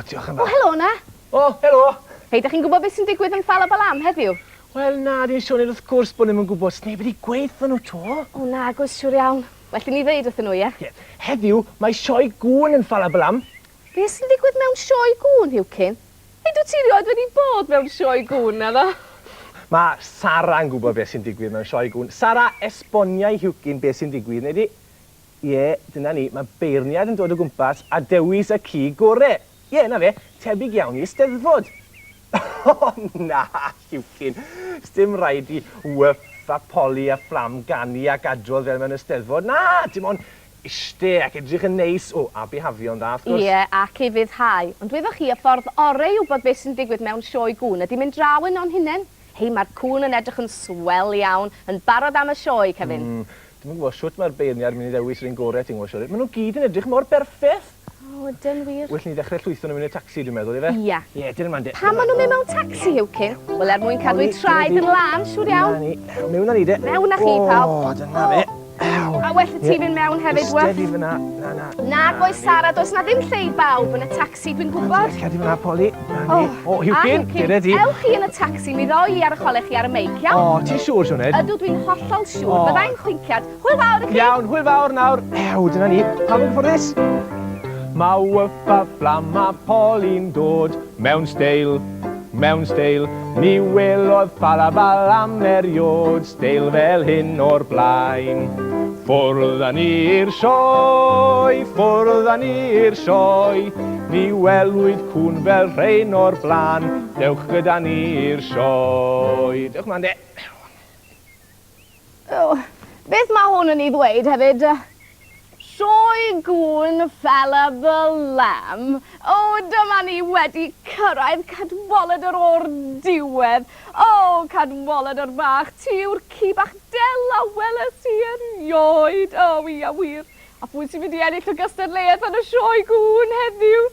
Diolch yn fawr. O, helo na. O, helo. Hei, da chi'n gwybod beth sy'n digwydd yn Ffalabalam heddiw? Wel, na, di'n Sioe, wrth gwrs bod ni'n gwybod sneb wedi gweithio nhw to. O, na, gwrs siwr iawn. Well, ni ddeud wrthyn nhw, ie? Heddiw, mae Sioe Cwn yn Ffalabalam. Be sy'n digwydd mewn Sioe Cwn, Cwn? Hei, dwi ti rioed wedi bod mewn Sioe Cwn, na ddo? Mae Sara'n gwybod beth sy'n digwydd mewn Sioe Cwn. Sara esboniau Cwn beth sy'n digwydd, neu di? Ie, dyna ni, mae beirniad yn dod o gwmpas a dewis y ci gorau. Ie, na fe, tebyg iawn i Steddfod. O, na, Cwn. Sdim rhaid i wyff a poli a fflam ganu a gadrodd fel mewn y Steddfod. Na, dim ond iste ac edrych yn neis. O, a bihafio'n dda, wrth gwrs. Ie, ac i fyddhau. Ond dwedoch chi y ffordd orau i wybod beth sy'n digwydd mewn Sioe Cwn ydy mynd draw yn o'n hunain. Hei, mae'r cwn yn edrych yn swel iawn, yn barod am y sioe, Cefin. Dwi'n gwybod siwt mae'r beirniad mynd i ddewis yr un gorau, ti'n gwybod siwr. Maen nhw gyd yn edrych mor berffeth. O, dyn wir. Wel, ni ddechrau llwytho nhw mewn i'r tacsi, dwi'n meddwl, i fe? Ia. Ie, dyn nhw'n de. Pam maen nhw'n mynd mewn tacsi, Cwn? Wel, mwyn cadw eu traed yn lan, siwr iawn. Mewn â ni, de. Mewn â chi, pawb. O, dyna fe. A well y ti fynd mewn hefyd, wyth. Stefi fyna, na. Na, goes Sara, does na ddim lle i bawb yn y tacsi, dwi'n gwybod. Cedi fyna, Poli. O, Hywcyn, gyda ti. Ewch chi yn y tacsi, mi ddoi ar y choleg chi ar y meic, iawn? O, ti'n siŵr, Sioned? Ydw, dwi'n hollol siŵr. Byddai'n chwinciad. Hwyl fawr i chi. Iawn, hwyl fawr nawr. Dyna ni. Pam yn gyfforddus? Mae wyff a fflam a Poli'n dod mewn steil. Ni welodd Ffalabalam eriod, steil fel hyn o'r blaen. Ffwrdd â ni'r sioe, ni welwyd cwn fel rhain o'r blaen, dewch gyda ni'r sioe. Dewch ma'n de. Beth mae hwn yn ei ddweud hefyd? Sioe Cwn Ffalabalam. O, dyma ni wedi cyrraedd Cadwaladr o'r diwedd. O, Cadwaladr bach, ti yw'r ci bach del a weles i erioed. O, ia wir. A pwy sy'n mynd i ennill y gystadleuaeth yn y Sioe Cwn heddiw?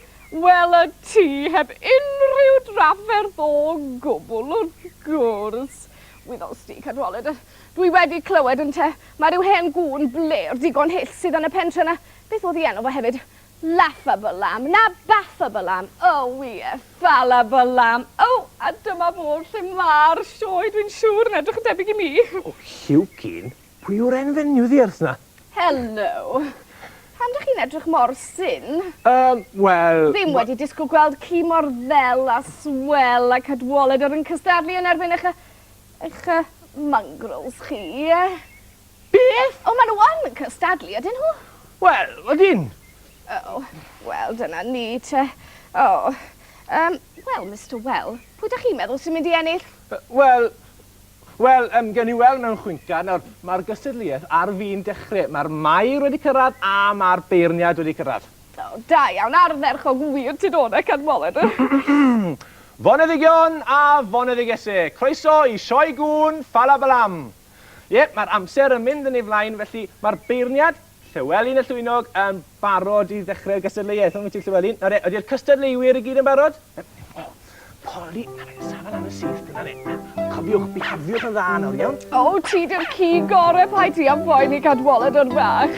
Wel, y ti heb unrhyw drafferth o gwbl wrth gwrs. Wyddos ti, Cadwaladr. Dwi wedi clywed yn te, mae rhyw hen gŵn bler digon hyll sydd yn y pentre yna. Beth oedd i enw fo hefyd? Ffalabalam, na Ffalabalam. O, ie, Ffalabalam. O, a dyma fod lle mae'r sioe, dwi'n siŵr yn edrych yn debyg i mi. O, Hywcyn, pwy yw'r enfenywddiarth na? Helo. Pam ydych chi'n edrych mor syn? Wel... Ddim wedi disgwyl gweld ci mor ddel a swel a Cadwaladr yn cystadlu yn erbyn eich mongrels chi. Beth? O, maen nhw yn cystadlu, ydyn nhw? Wel, ydyn. O, wel, dyna ni te. O, wel, Mr. Well, pwy da chi'n meddwl sy'n mynd i ennill? Wel, gen i weld mewn chwyncad. Nawr, mae'r gystadleuaeth ar fi'n dechrau. Mae'r mair wedi cyrraedd a mae'r beirniad wedi cyrraedd. O, da iawn, arferch o gwir ti dod ac Cadwaladr. Foneddigion a foneddigese, croeso i Sioe Cwn Ffalabalam. Ie, mae'r amser yn mynd yn ei flaen, felly mae'r beirniad, Llywelyn y Llwynog, yn barod i ddechrau'r gystadleuaeth. Ond wyt ti, Llywelyn? Nawr, ydy'r cystadleuwyr i gyd yn barod? O, Poli, na fe, safon am y syth, dyna ni. Cofiwch, bihafiwch yn dda nawr, iawn? O, ti di'r ci gorau pa ti am boen i Cadwaladr bach.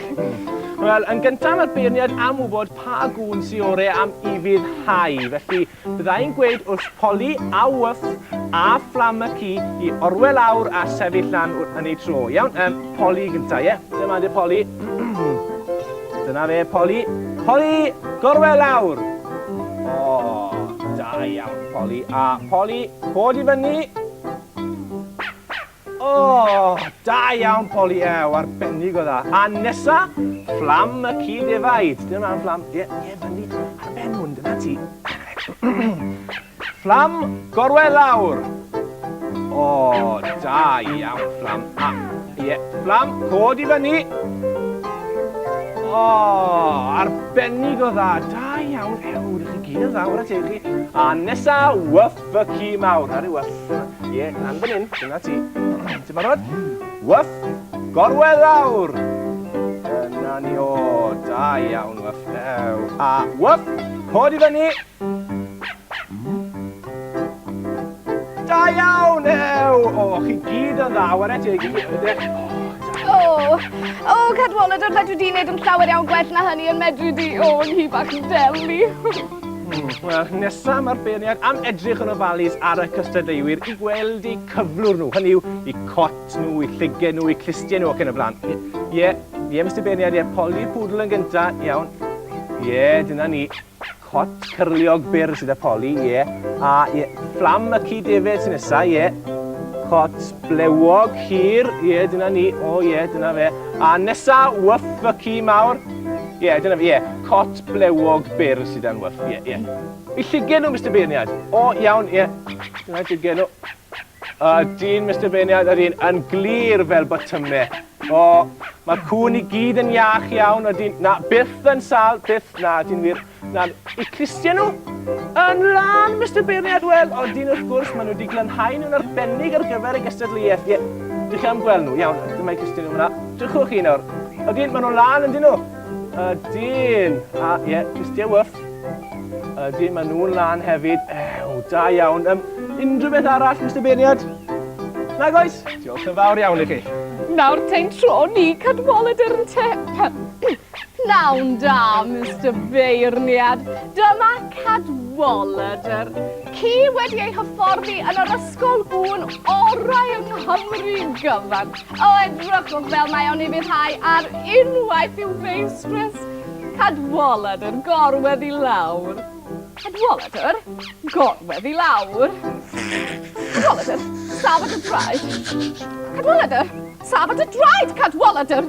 Wel, yn gyntaf mae'r beirniad am wybod pa gŵn sy'n ore am i fyddhau. Felly, byddai'n gweud wrth Poli a wyff a fflam y ci i orwel lawr a sefyll lan yn ei tro. Iawn, Poli gyntaf, ie? Dyma di Poli. Dyna fe, Poli. Poli, gorwel lawr. O, da iawn, Poli. A Poli, cod i fyny. O, da iawn, Poli, arbennig o dda. A nesa, fflam y ci defaid. Dyna'n fflam, ie, fyny, arben hwn, dyna ti. Fflam, gorwel lawr. O, da iawn, fflam. A, ie, fflam, cod i fyny. Arbennig o dda. Da iawn, ydych chi gyd yn dda, wrth i chi. A nesa, wyff y ci mawr. Ar i wyff. Ie, lan fan hyn, dyna ti. Ti'n barod? Wyff, gorwedd awr. Dyna ni, da iawn, wyff. A wyff, cod i fyny. Da iawn, chi gyd yn dda, wrth i chi. Cadwaladr, na dwi di wneud yn llawer iawn gwell na hynny yn medru di, yn hi bach yn deli. Wel, nesaf mae'r beirniad am edrych yn ofalus ar y cystadleuwyr i gweld eu cyflwr nhw. Hynny yw, eu cot nhw, eu llygen nhw, eu clustiau nhw ac yn y blaen. Ie, Mr Beirniad, poli pwdl yn gynta, iawn. Ie, dyna ni. Cot cyrliog byr sydd â poli, ie. A fflam y ci defyd sy'n nesaf, ie. Cot blewog hir, ie, dyna ni. Dyna fe. A nesa, wyff y ci mawr. Ie, dyna fi, cot blewog byr sydd â'n wyff, ie. I llygen nhw, Mr Beirniad. Iawn, ie. Dyna llygen nhw. Dyn, Mr Beirniad, a dyn yn glir fel botymau. Mae cwn i gyd yn iach iawn, a dyn, na, byth yn sal, byth, na, dyn wir. Na, i clustiau nhw yn lan, Mr Beirniad, wel, dyn wrth gwrs, maen nhw wedi glanhau nhw'n arbennig ar gyfer y gystadleuaeth. Ie, dych chi am gweld nhw, iawn, dyma'i clustiau nhw yna. Drychwch chi nawr. Dyn, maen nhw'n lan yn dyn nhw. Dyn, clustiau wyff. Dyn, maen nhw'n lan hefyd. Da iawn. Unrhyw beth arall, Mr Beirniad? Nag oes? Diolch yn fawr iawn i chi. Nawr te'n tro ni, Cadwaladr yn te. Nawn da, Mr Beirniad. Dyma Cadwaladr. Ci wedi ei hyfforddi yn yr ysgol gwn orau yng Nghymru gyfan. Edrychwch fel mae o'n ei fyddhau ar unwaith i'w feistres. Cadwaladr, gorwedd i lawr. Cadwaladr, gorwedd i lawr. Cadwaladr, safod y draed. Cadwaladr, safod y draed, Cadwaladr.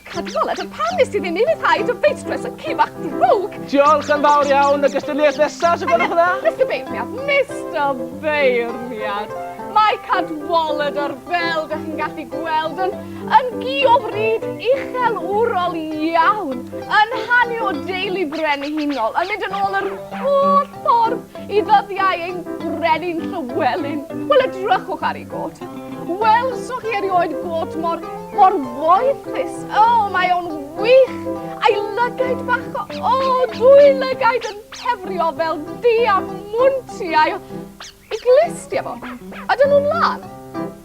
Cadwaladr, pan nes ti ddim i fyddhau dy feistres y ci bach drwg? Diolch yn fawr iawn, y gystadleuaeth nesaf, sy'n gwneud yna? Mr Beirniad. Mae Cadwaladr fel dych chi'n gallu gweld yn gi o bryd uchelwrol iawn, yn hannu o deulu brenhinol, yn mynd yn ôl yr holl ffordd i ddyddiau ein brenin Llywelyn. Wel, edrychwch ar ei got. Welswch chi erioed got mor foethus. Mae o'n wych. A'i lygaid bach dwy lygaid yn tefrio fel diamontiau. I glistia fo. Ydyn nhw'n lan?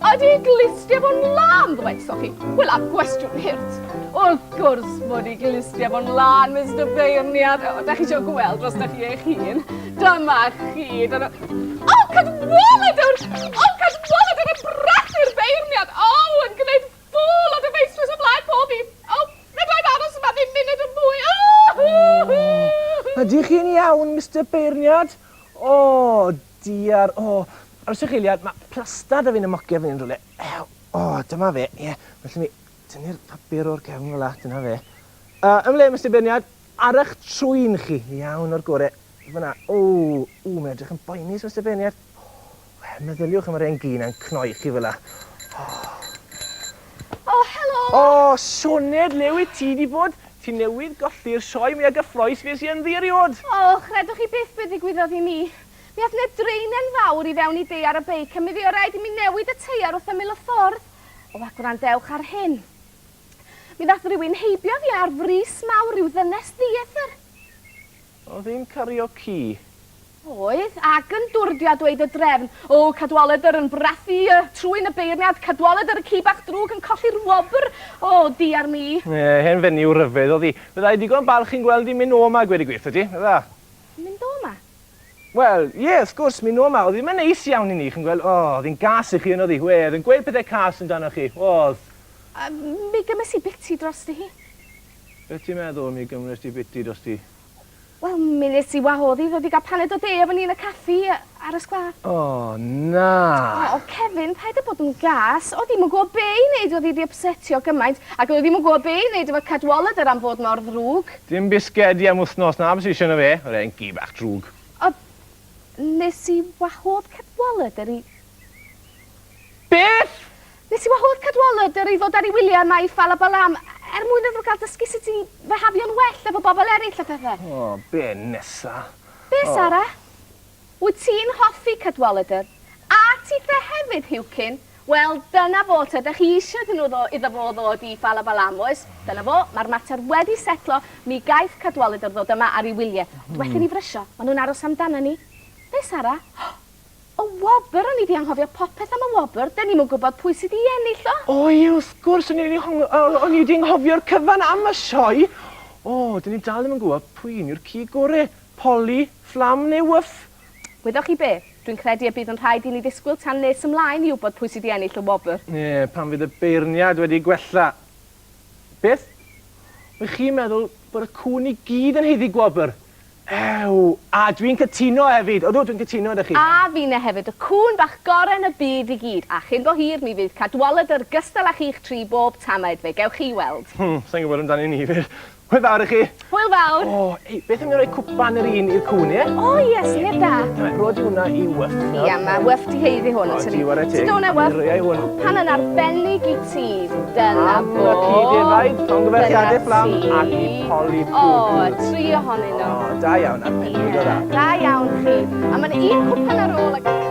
Ydy glistia fo'n lan, ddwedsoch chi? Wel, a gwestiwn hirt. Wrth gwrs bod i glistia fo'n lan, Mr Beirniad. Da chi eisiau gweld dros da chi eich hun. Dyma chi. Cadwaladr! Cadwaladr yn brathu'r Beirniad! Yn gwneud ffwl o dy feistres o blaen pob i. Rydw'n aros yma ddim munud yn fwy. Ydych chi'n iawn, Mr Beirniad? Diar, ar ysgrifennu eiliad, mae plastad a fi'n ymocio fi'n rhywle. Dyma fe, felly mi tynnu'r papur o'r gefn o'r lat, dyna fe. Ymle, Mr Beirniad, ar eich trwy'n chi, iawn o'r gore. Fyna, mae'n edrych yn boenus, Mr Beirniad. Meddyliwch am yr ein gyn a'n cnoi chi fel la. Helo! Sioned, lewi ti di bod? Ti newydd golli'r sioe mi ag y ffroes fi sy'n ddieriod. Chredwch chi beth beth ddigwyddodd i mi. Mi ath ne dreinen fawr i fewn i de ar y beic, a mi fi o rhaid i mi newid y teiar wrth ymyl y ffordd. Ac gwrandewch ar hyn. Mi ddath rhywun heibio fi ar frys mawr ryw ddynes diethr. Oedd hi'n cario ci? Oedd, ac yn dwrdio dweud y drefn. Cadwaladr yn brathu trwy'n y Beirniad, Cadwaladr y ci bach drwg yn colli'r wobr. Diar mi. Hen fenyw ryfedd oedd hi. Byddai digon balch chi'n gweld i mynd o yma, gweud y gweithio ti, ydda? Mynd o yma? Wel, wrth gwrs, mynd o yma. Oedd hi'n neis iawn i ni, chi'n gweld, oedd hi'n gas i chi yn oedd hi, oedd hi'n gweud pethau cas yn dan chi, oedd. Mi gymys i biti dros di hi. Beth ti'n meddwl mi gymryd i biti dros ti? Wel, mi nes i wahoddi ddod i gael paned o de efo ni yn y caffi ar y sgwar. Na. Kevin, paid â bod yn gas. O ddim yn gwybod be i wneud oedd hi wedi upsetio gymaint, ac oedd ddim yn gwybod be i wneud efo Cadwaladr am fod mor ddrwg. Dim bisgedi am wythnos na, beth sy'n yna fe, oedd e'n gi bach drwg. Nes i wahodd Cadwaladr i... Beth? Nes i wahodd Cadwaladr i ddod ar ei wyliau yma i Ffalabalam mwyn iddo gael dysgu sut i fehafio'n well efo bobl eraill a pethau. O, be nesa? Be, Sara? Wyt ti'n hoffi Cadwaladr? A tithe hefyd, Hywcyn? Wel, dyna fo, te, ydych chi eisiau iddo fo ddod i Ffalabalam, oes? Dyna fo, mae'r mater wedi setlo, mi gaeth Cadwaladr ddod yma ar ei wyliau. Dwethin ni frysio, maen nhw'n aros amdana ni. Be, Sara? O wobr, o'n i di anghofio popeth am y wobr, dyn ni'n gwybod pwy sydd i ennill o. O, wrth gwrs, o'n i wedi anghofio'r cyfan am y sioe. O, dyn ni dal ddim yn gwybod pwy'n yw'r ci gorau. Poli, fflam neu wyff. Wedwch chi be? Dwi'n credu y bydd yn rhaid i ni ddisgwyl tan nes ymlaen i wybod pwy sydd i ennill y wobr. Ie, pan fydd y beirniad wedi gwella. Beth? Wy'ch chi'n meddwl bod y cwn i gyd yn heiddi gwobr? Ew, a dwi'n cytuno hefyd. Odw, dwi'n cytuno ydych chi. A fi'n hefyd, y cwn bach gorau yn y byd i gyd. A chyn go hir, mi fydd Cadwaladr gystal â chi'ch tri bob tamed. Fe gewch chi weld. Sa'n gwybod amdani ni fydd. Hwyl fawr i chi. Hwyl fawr. O, ei, beth am i roi cwpan yr un i'r cwn, ie? O, ie, syniad da. Rodi hwnna i wyff. Ie, mae wyff di heiddi hwn. O, ti war e teg. Sut hwnna wyff? Rwyau hwn. Cwpan yn arbennig i ti. Dyna fo. Am y cyd efaid, llongyferchiadau fflam ac i poli O, pwdl. 3 ohonyn nhw. O, da iawn, arbennig o da. Da iawn chi. A mae'n un cwpan ar ôl.